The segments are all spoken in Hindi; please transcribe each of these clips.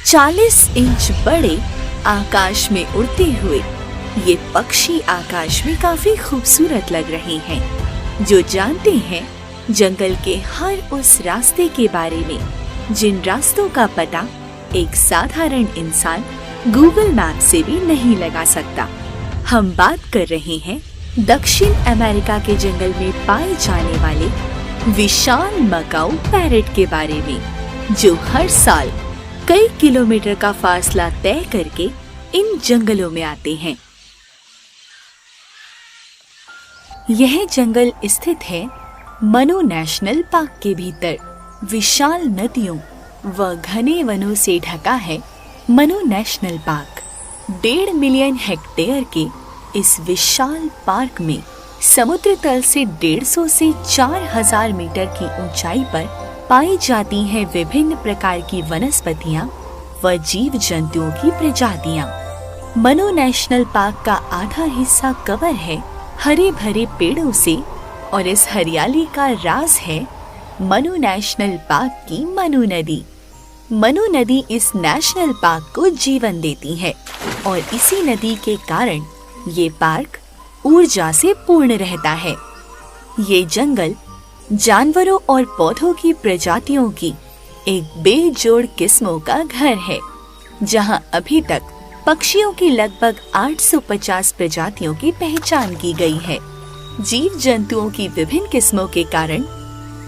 40 इंच बड़े आकाश में उड़ते हुए ये पक्षी आकाश में काफी खूबसूरत लग रहे हैं। जो जानते हैं जंगल के हर उस रास्ते के बारे में जिन रास्तों का पता एक साधारण इंसान गूगल मैप से भी नहीं लगा सकता। हम बात कर रहे हैं दक्षिण अमेरिका के जंगल में पाए जाने वाले विशाल मकाऊ पैरेट के बारे में, जो हर साल कई किलोमीटर का फासला तय करके इन जंगलों में आते हैं। यह जंगल स्थित है मनो नेशनल पार्क के भीतर। विशाल नदियों व घने वनों से ढका है मनो नेशनल पार्क। 1.5 मिलियन हेक्टेयर के इस विशाल पार्क में समुद्र तल से 150 से 4000 मीटर की ऊंचाई पर पाई जाती हैं विभिन्न प्रकार की वनस्पतियां व जीव जंतुओं की प्रजातियां। मनो नेशनल पार्क का आधा हिस्सा कवर है हरे भरे पेड़ों से और इस हरियाली का राज है मनो नेशनल पार्क की मनु नदी। मनु नदी इस नेशनल पार्क को जीवन देती है और इसी नदी के कारण ये पार्क ऊर्जा से पूर्ण रहता है। ये जंगल जानवरों और पौधों की प्रजातियों की एक बेजोड़ किस्मों का घर है, जहां अभी तक पक्षियों की लगभग 850 प्रजातियों की पहचान की गई है। जीव जंतुओं की विभिन्न किस्मों के कारण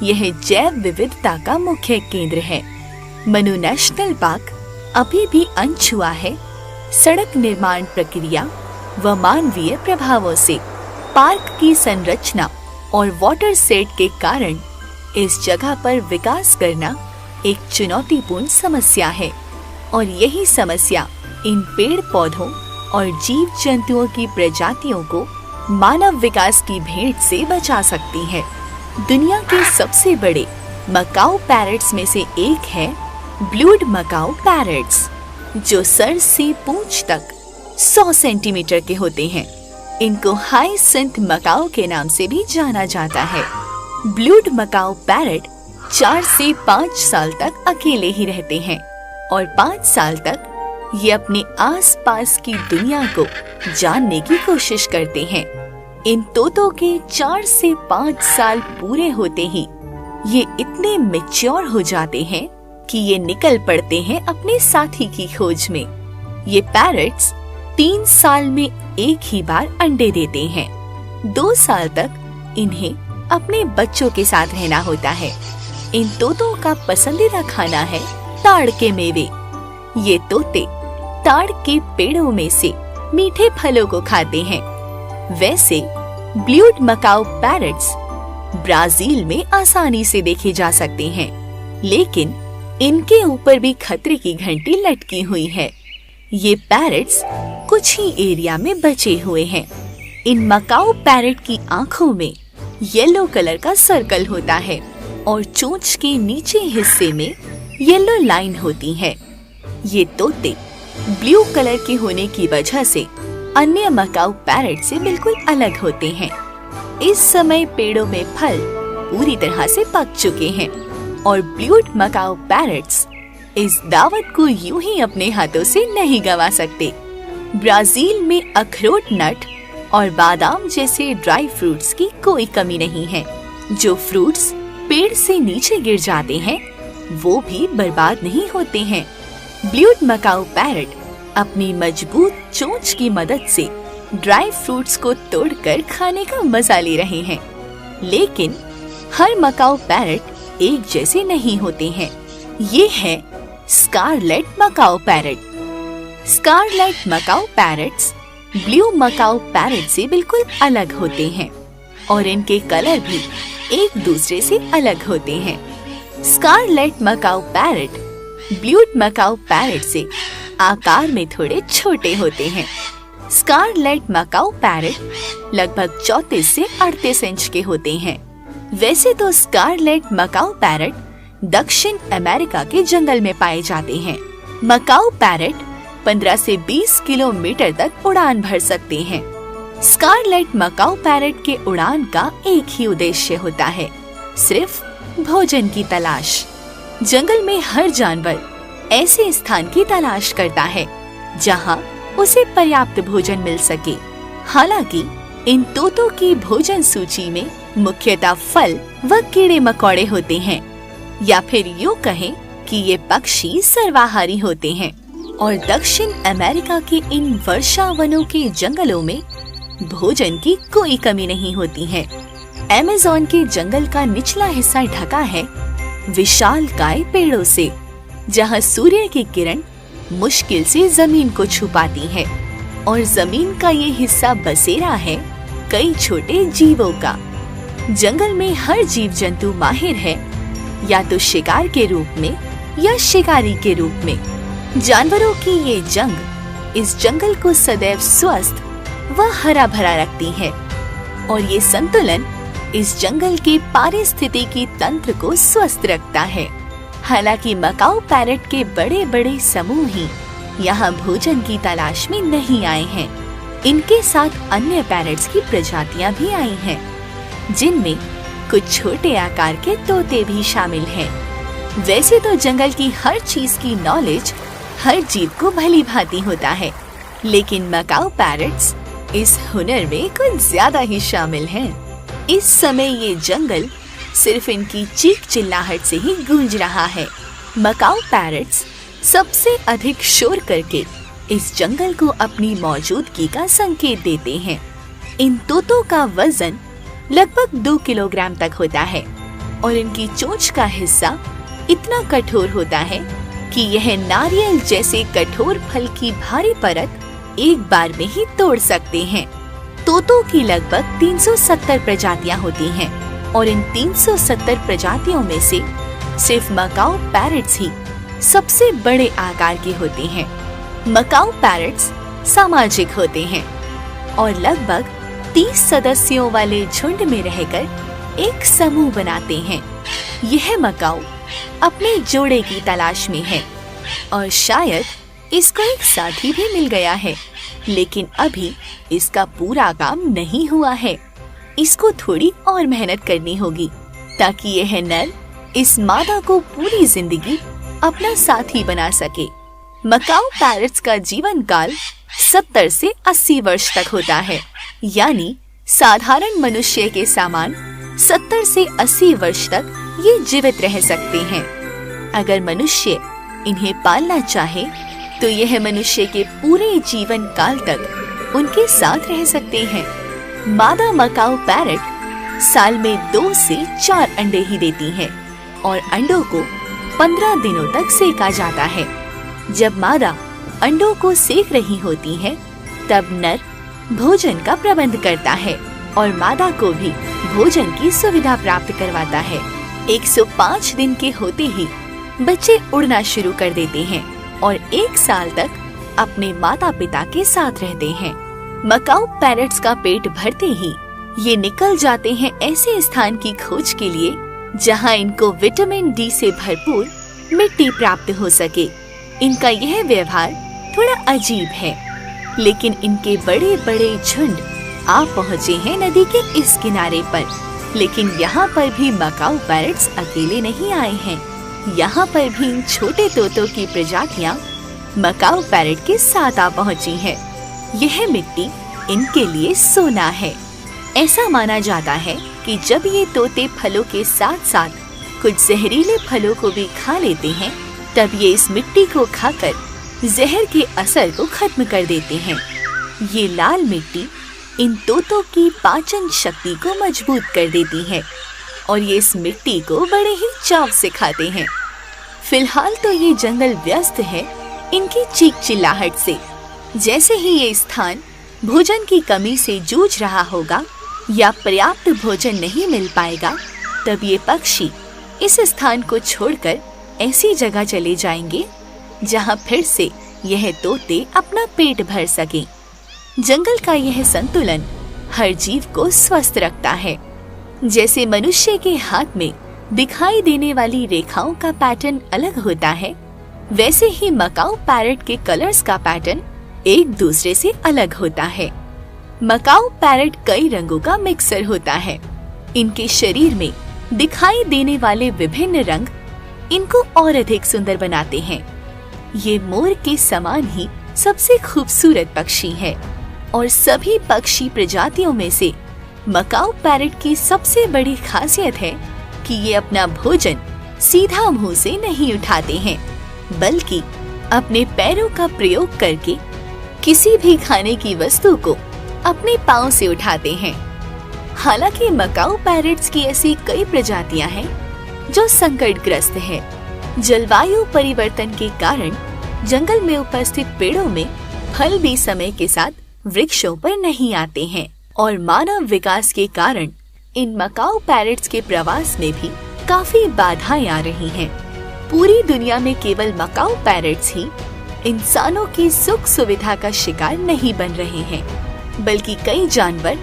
यह जैव विविधता का मुख्य केंद्र है। मनु नेशनल पार्क अभी भी अनछुआ है। सड़क निर्माण प्रक्रिया व मानवीय प्रभावों से पार्क की संरचना और वाटर सेट के कारण इस जगह पर विकास करना एक चुनौतीपूर्ण समस्या है और यही समस्या इन पेड़ पौधों और जीव जंतुओं की प्रजातियों को मानव विकास की भेंट से बचा सकती है। दुनिया के सबसे बड़े मकाऊ पैरेट्स में से एक है ब्लूड मकाऊ पैरेट्स, जो सर से पूंछ तक 100 सेंटीमीटर के होते हैं। इनको हाइसिंथ मकाऊ के नाम से भी जाना जाता है। ब्लूड मकाऊ पैरेट 4 से 5 साल तक अकेले ही रहते हैं और 5 साल तक ये अपने आसपास की दुनिया को जानने की कोशिश करते हैं। इन तोतों के 4 से 5 साल पूरे होते ही ये इतने मैच्योर हो जाते हैं कि ये निकल पड़ते हैं अपने साथी की खोज में। ये पैरेट्स 3 साल में एक ही बार अंडे देते हैं। 2 साल तक इन्हें अपने बच्चों के साथ रहना होता है। इन तोतों का पसंदीदा खाना है ताड़ के मेवे। ये तोते ताड़ के पेड़ों में से मीठे फलों को खाते हैं। वैसे ब्लूड मकाऊ पैरेट्स ब्राजील में आसानी से देखे जा सकते हैं, लेकिन इनके ऊपर भी खतरे की घंटी लटकी हुई है। ये पैरेट्स कुछ ही एरिया में बचे हुए हैं। इन मकाऊ पैरेट की आँखों में येलो कलर का सर्कल होता है और चोंच के नीचे हिस्से में येलो लाइन होती है। ये तोते ब्लू कलर के होने की वजह से अन्य मकाऊ पैरेट से बिल्कुल अलग होते हैं। इस समय पेड़ों में फल पूरी तरह से पक चुके हैं और ब्लूड मकाऊ पैरेट्स इस दावत को यूं ही अपने हाथों से नहीं गंवा सकते। ब्राजील में अखरोट, नट और बादाम जैसे ड्राई फ्रूट्स की कोई कमी नहीं है। जो फ्रूट्स पेड़ से नीचे गिर जाते हैं वो भी बर्बाद नहीं होते हैं। ब्लूड मकाऊ पैरेट अपनी मजबूत चोंच की मदद से ड्राई फ्रूट्स को तोड़कर खाने का मजा ले रहे हैं, लेकिन हर मकाऊ पैरेट एक जैसे नहीं होते हैं। ये है scarlet macaw parrot. Scarlet macaw parrots blue macaw parrot से बिल्कुल अलग होते हैं और इनके कलर भी एक दूसरे से अलग होते हैं। Scarlet macaw parrot blue macaw parrot से आकार में थोड़े छोटे होते हैं। स्कारलेट मकाऊ पैरेट लगभग 34 से 38 इंच के होते हैं। वैसे तो स्कारलेट मकाऊ पैरेट दक्षिण अमेरिका के जंगल में पाए जाते हैं। मकाऊ पैरेट 15 से 20 किलोमीटर तक उड़ान भर सकते हैं। स्कारलेट मकाऊ पैरेट के उड़ान का एक ही उद्देश्य होता है, सिर्फ भोजन की तलाश। जंगल में हर जानवर ऐसे स्थान की तलाश करता है जहाँ उसे पर्याप्त भोजन मिल सके। हालांकि इन तोतों की भोजन सूची में मुख्यतः फल व कीड़े मकोड़े होते हैं, या फिर यूँ कहें कि ये पक्षी सर्वाहारी होते हैं। और दक्षिण अमेरिका के इन वर्षा वनों के जंगलों में भोजन की कोई कमी नहीं होती है। अमेज़न के जंगल का निचला हिस्सा ढका है विशालकाय पेड़ों से, जहाँ सूर्य की किरण मुश्किल से जमीन को छुपाती है, और जमीन का ये हिस्सा बसेरा है कई छोटे जीवों का। जंगल में हर जीव जंतु माहिर है, या तो शिकार के रूप में या शिकारी के रूप में। जानवरों की ये जंग इस जंगल को सदैव स्वस्थ व हरा भरा रखती है, और ये संतुलन इस जंगल के पारिस्थितिकी तंत्र को स्वस्थ रखता है। हालांकि मकाऊ पैरट के बड़े बड़े समूह ही यहाँ भोजन की तलाश में नहीं आए हैं। इनके साथ अन्य पैरट्स की प्रजातियां भी आई हैं, जिनमें कुछ छोटे आकार के तोते भी शामिल हैं। वैसे तो जंगल की हर चीज की नॉलेज हर जीव को भली भांति होता है, लेकिन मकाऊ पैरट्स इस हुनर में कुछ ज्यादा ही शामिल हैं। इस समय ये जंगल सिर्फ इनकी चीख चिल्लाहट से ही गूंज रहा है। मकाऊ पैरट्स सबसे अधिक शोर करके इस जंगल को अपनी मौजूदगी का संकेत देते हैं। इन तोतों का वजन लगभग 2 किलोग्राम तक होता है, और इनकी चोंच का हिस्सा इतना कठोर होता है कि यह नारियल जैसे कठोर फल की भारी परत एक बार में ही तोड़ सकते हैं। तोतों की लगभग 370 प्रजातियां होती हैं, और इन 370 प्रजातियों में से सिर्फ मकाऊ पैरट्स ही सबसे बड़े आकार के होते हैं। मकाऊ पैरट्स सामाजिक होते हैं और लगभग 30 सदस्यों वाले झुंड में रहकर एक समूह बनाते हैं। यह मकाऊ अपने जोड़े की तलाश में है, और शायद इसको एक साथी भी मिल गया है, लेकिन अभी इसका पूरा काम नहीं हुआ है। इसको थोड़ी और मेहनत करनी होगी ताकि यह नर इस मादा को पूरी जिंदगी अपना साथी बना सके। मकाऊ पैरट्स का जीवन काल 70 से 80 वर्ष तक होता है, यानी साधारण मनुष्य के समान 70 से 80 वर्ष तक ये जीवित रह सकते हैं। अगर मनुष्य इन्हें पालना चाहे तो यह मनुष्य के पूरे जीवन काल तक उनके साथ रह सकते हैं। मादा मकाऊ पैरट साल में 2 से 4 अंडे ही देती है, और अंडों को 15 दिनों तक सेका जाता है। जब मादा अंडों को सेक रही होती है, तब नर भोजन का प्रबंध करता है और मादा को भी भोजन की सुविधा प्राप्त करवाता है। 105 दिन के होते ही बच्चे उड़ना शुरू कर देते हैं और 1 साल तक अपने माता पिता के साथ रहते हैं। मकाऊ पैरट्स का पेट भरते ही ये निकल जाते हैं ऐसे स्थान की खोज के लिए जहां इनको विटामिन डी से भरपूर मिट्टी प्राप्त हो सके। इनका यह व्यवहार थोड़ा अजीब है, लेकिन इनके बड़े बड़े झुंड आ पहुँचे हैं नदी के इस किनारे पर। लेकिन यहाँ पर भी मकाऊ पैरट्स अकेले नहीं आए हैं। यहाँ पर भी इन छोटे तोतों की प्रजातियाँ मकाऊ पैरट के साथ आ पहुँची हैं। यह मिट्टी इनके लिए सोना है। ऐसा माना जाता है कि जब ये तोते फलों के साथ साथ कुछ जहरीले फलों को भी खा लेते हैं, तब ये इस मिट्टी को खाकर जहर के असर को खत्म कर देते हैं। ये लाल मिट्टी इन तोतों की पाचन शक्ति को मजबूत कर देती है और ये इस मिट्टी को बड़े ही चाव से खाते हैं। फिलहाल तो ये जंगल व्यस्त है इनकी चीख चिल्लाहट से। जैसे ही ये स्थान भोजन की कमी से जूझ रहा होगा या पर्याप्त भोजन नहीं मिल पाएगा, तब ये पक्षी इस स्थान को छोड़कर ऐसी जगह चले जाएंगे जहां फिर से यह तोते अपना पेट भर सकें। जंगल का यह संतुलन हर जीव को स्वस्थ रखता है। जैसे मनुष्य के हाथ में दिखाई देने वाली रेखाओं का पैटर्न अलग होता है, वैसे ही मकाऊ पैरट के कलर्स का पैटर्न एक दूसरे से अलग होता है। मकाऊ पैरट कई रंगों का मिक्सर होता है। इनके शरीर में दिखाई देने वाले विभिन्न रंग इनको और अधिक सुंदर बनाते हैं। ये मोर के समान ही सबसे खूबसूरत पक्षी है और सभी पक्षी प्रजातियों में से मकाऊ पैरट की सबसे बड़ी खासियत है कि ये अपना भोजन सीधा मुंह से नहीं उठाते हैं, बल्कि अपने पैरों का प्रयोग करके किसी भी खाने की वस्तु को अपने पांव से उठाते हैं। हालांकि मकाऊ पैरट्स की ऐसी कई प्रजातियां हैं जो संकटग्रस्त है। जलवायु परिवर्तन के कारण जंगल में उपस्थित पेड़ों में फल भी समय के साथ वृक्षों पर नहीं आते हैं और मानव विकास के कारण इन मकाऊ पैरट्स के प्रवास में भी काफी बाधाएं आ रही हैं। पूरी दुनिया में केवल मकाऊ पैरट्स ही इंसानों की सुख सुविधा का शिकार नहीं बन रहे हैं, बल्कि कई जानवर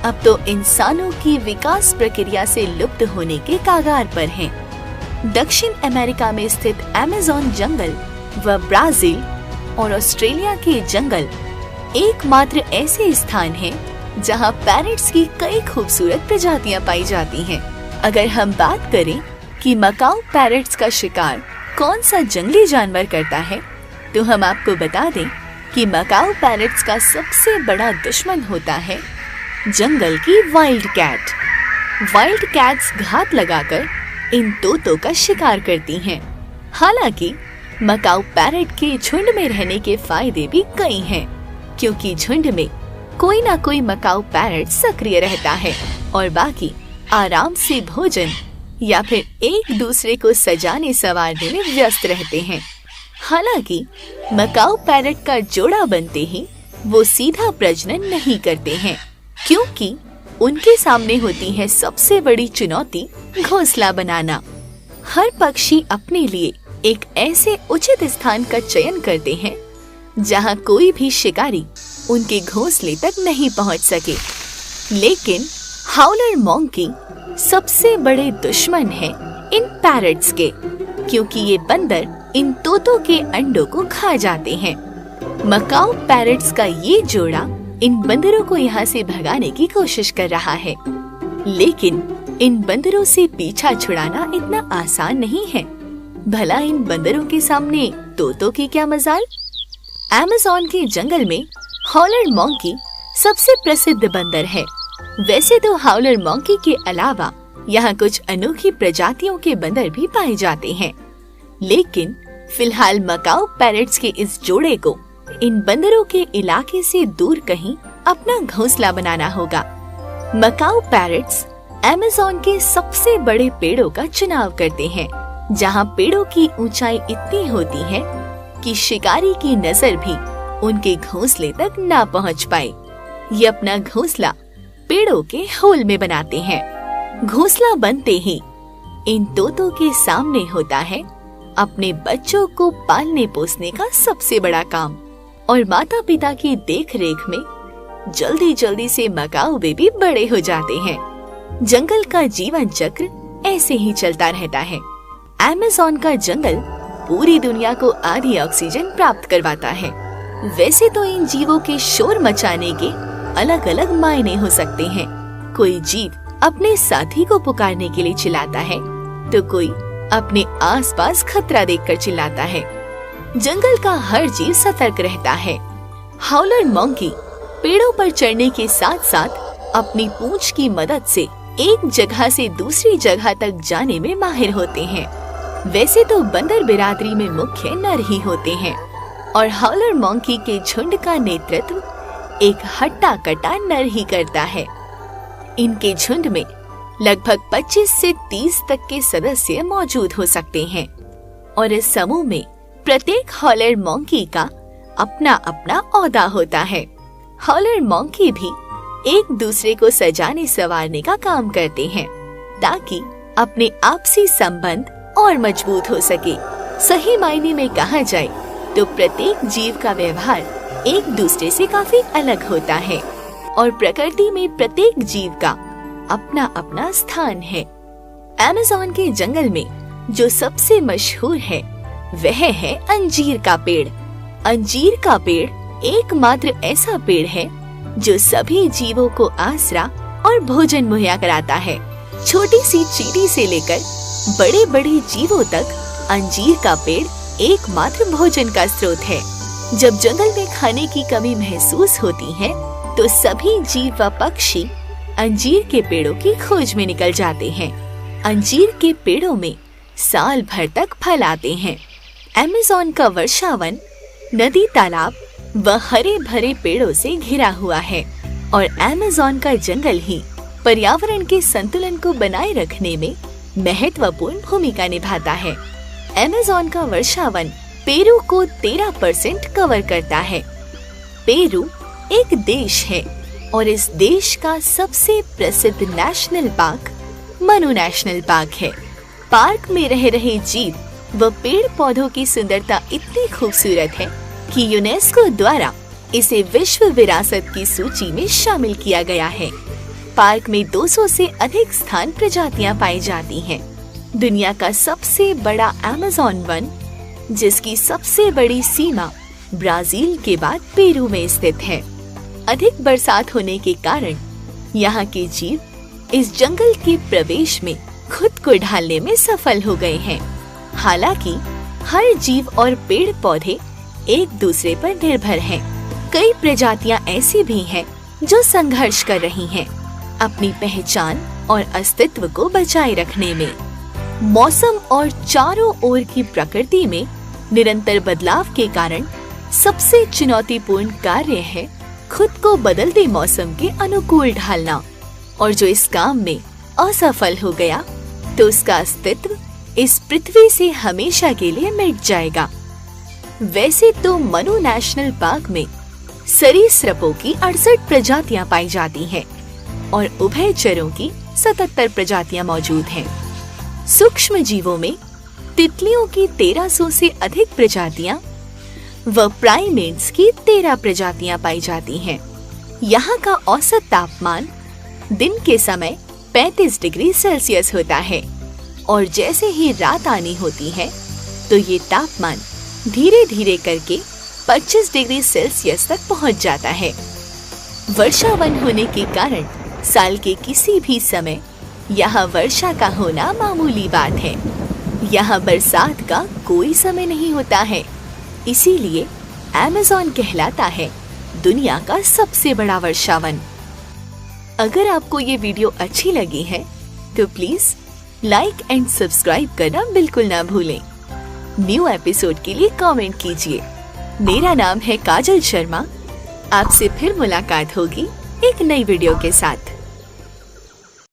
अब तो इंसानों की विकास प्रक्रिया से लुप्त होने के कगार पर हैं। दक्षिण अमेरिका में स्थित अमेज़न जंगल व ब्राजील और ऑस्ट्रेलिया के जंगल एकमात्र ऐसे स्थान हैं जहां पैरट्स की कई खूबसूरत प्रजातियां पाई जाती हैं। अगर हम बात करें कि मकाऊ पैरट्स का शिकार कौन सा जंगली जानवर करता है, तो हम आपको बता दें कि मकाऊ पैरट्स का सबसे बड़ा दुश्मन होता है जंगल की वाइल्ड कैट। वाइल्ड कैट्स घात लगाकर इन तोतों का शिकार करती हैं। हालांकि मकाऊ पैरट के झुंड में रहने के फायदे भी कई हैं, क्योंकि झुंड में कोई ना कोई मकाऊ पैरट सक्रिय रहता है और बाकी आराम से भोजन या फिर एक दूसरे को सजाने संवारने में व्यस्त रहते हैं। हालांकि मकाऊ पैरट का जोड़ा बनते ही वो सीधा प्रजनन नहीं करते हैं, क्योंकि उनके सामने होती है सबसे बड़ी चुनौती घोंसला बनाना। हर पक्षी अपने लिए एक ऐसे उचित स्थान का चयन करते हैं जहां कोई भी शिकारी उनके घोंसले तक नहीं पहुंच सके। लेकिन हाउलर मंकी सबसे बड़े दुश्मन है इन पैरट्स के, क्योंकि ये बंदर इन तोतों के अंडों को खा जाते हैं। मकाऊ पैरट्स का ये जोड़ा इन बंदरों को यहाँ से भगाने की कोशिश कर रहा है, लेकिन इन बंदरों से पीछा छुड़ाना इतना आसान नहीं है। भला इन बंदरों के सामने तोतों की क्या मजाल। अमेज़न के जंगल में हाउलर मंकी सबसे प्रसिद्ध बंदर है। वैसे तो हाउलर मंकी के अलावा यहाँ कुछ अनोखी प्रजातियों के बंदर भी पाए जाते हैं, लेकिन फिलहाल मकाऊ पैरट्स के इस जोड़े को इन बंदरों के इलाके से दूर कहीं अपना घोंसला बनाना होगा। मकाऊ पैरट्स अमेज़न के सबसे बड़े पेड़ों का चुनाव करते हैं, जहाँ पेड़ों की ऊंचाई इतनी होती है कि शिकारी की नजर भी उनके घोंसले तक ना पहुँच पाए। ये अपना घोंसला पेड़ों के होल में बनाते हैं। घोंसला बनते ही इन तोतों के सामने होता है अपने बच्चों को पालने पोसने का सबसे बड़ा काम, और माता पिता की देख-रेख में जल्दी जल्दी से मकाऊ बेबी बड़े हो जाते हैं। जंगल का जीवन चक्र ऐसे ही चलता रहता है। अमेज़न का जंगल पूरी दुनिया को आधी ऑक्सीजन प्राप्त करवाता है। वैसे तो इन जीवों के शोर मचाने के अलग अलग मायने हो सकते हैं। कोई जीव अपने साथी को पुकारने के लिए चिल्लाता है, तो कोई अपने आसपास खतरा देखकर चिल्लाता है। जंगल का हर जीव सतर्क रहता है। हाउलर मंकी पेड़ों पर चढ़ने के साथ साथ अपनी पूंछ की मदद से एक जगह से दूसरी जगह तक जाने में माहिर होते हैं। वैसे तो बंदर बिरादरी में मुख्य नर ही होते हैं और हाउलर मंकी के झुंड का नेतृत्व एक हट्टा कट्टा नर ही करता है। इनके झुंड में लगभग 25 से 30 तक के सदस्य मौजूद हो सकते हैं और इस समूह में प्रत्येक हाउलर मंकी का अपना अपना ओहदा होता है। हाउलर मंकी भी एक दूसरे को सजाने संवारने का काम करते हैं ताकि अपने आपसी संबंध और मजबूत हो सके। सही मायने में कहा जाए तो प्रत्येक जीव का व्यवहार एक दूसरे से काफी अलग होता है और प्रकृति में प्रत्येक जीव का अपना अपना स्थान है। अमेज़न के जंगल में जो सबसे मशहूर है वह है अंजीर का पेड़। अंजीर का पेड़ एकमात्र ऐसा पेड़ है जो सभी जीवों को आसरा और भोजन मुहैया कराता है। छोटी सी चींटी से लेकर बड़े बड़े जीवों तक अंजीर का पेड़ एकमात्र भोजन का स्रोत है। जब जंगल में खाने की कमी महसूस होती है तो सभी जीव व पक्षी अंजीर के पेड़ों की खोज में निकल जाते हैं। अंजीर के पेड़ों में साल भर तक फल आते हैं। अमेज़न का वर्षावन नदी, तालाब व हरे भरे पेड़ों से घिरा हुआ है और अमेज़न का जंगल ही पर्यावरण के संतुलन को बनाए रखने में महत्वपूर्ण भूमिका निभाता है। अमेज़न का वर्षावन पेरू को 13% कवर करता है। पेरू एक देश है और इस देश का सबसे प्रसिद्ध national park Manu national park है। पार्क में रह रहे जीव व पेड़ पौधों की सुंदरता इतनी खूबसूरत है कि यूनेस्को द्वारा इसे विश्व विरासत की सूची में शामिल किया गया है। पार्क में 200 से अधिक स्थान प्रजातियां पाई जाती हैं। दुनिया का सबसे बड़ा अमेज़न वन, जिसकी सबसे बड़ी सीमा ब्राजील के बाद पेरू में स्थित है। अधिक बरसात होने के कारण यहाँ के जीव इस जंगल के प्रवेश में खुद को ढालने में सफल हो गए हैं। हालांकि हर जीव और पेड़ पौधे एक दूसरे पर निर्भर हैं। कई प्रजातियां ऐसी भी हैं जो संघर्ष कर रही हैं अपनी पहचान और अस्तित्व को बचाए रखने में। मौसम और चारों ओर की प्रकृति में निरंतर बदलाव के कारण सबसे चुनौतीपूर्ण कार्य है खुद को बदलते मौसम के अनुकूल ढालना, और जो इस काम में असफल हो गया तो उसका अस्तित्व इस पृथ्वी से हमेशा के लिए मिट जाएगा। वैसे तो मनु नेशनल पार्क में सरीसृपों की 68 प्रजातियां पाई जाती हैं और उभयचरों की 77 प्रजातियां मौजूद हैं। सूक्ष्म जीवों में तितलियों की 1300 से अधिक प्रजातियां व प्राइमेट्स की 13 प्रजातियां पाई जाती हैं। यहाँ का औसत तापमान दिन के समय 35 डिग्री सेल्सियस होता है और जैसे ही रात आनी होती है तो ये तापमान धीरे धीरे करके 25 डिग्री सेल्सियस तक पहुँच जाता है। वर्षावन होने के कारण साल के किसी भी समय यहाँ वर्षा का होना मामूली बात है। यहाँ बरसात का कोई समय नहीं होता है, इसीलिए अमेज़न कहलाता है दुनिया का सबसे बड़ा वर्षावन। अगर आपको ये वीडियो अच्छी लगी है तो प्लीज लाइक एंड सब्सक्राइब करना बिल्कुल ना भूलें। न्यू एपिसोड के लिए कमेंट कीजिए। मेरा नाम है काजल शर्मा। आपसे फिर मुलाकात होगी एक नई वीडियो के साथ।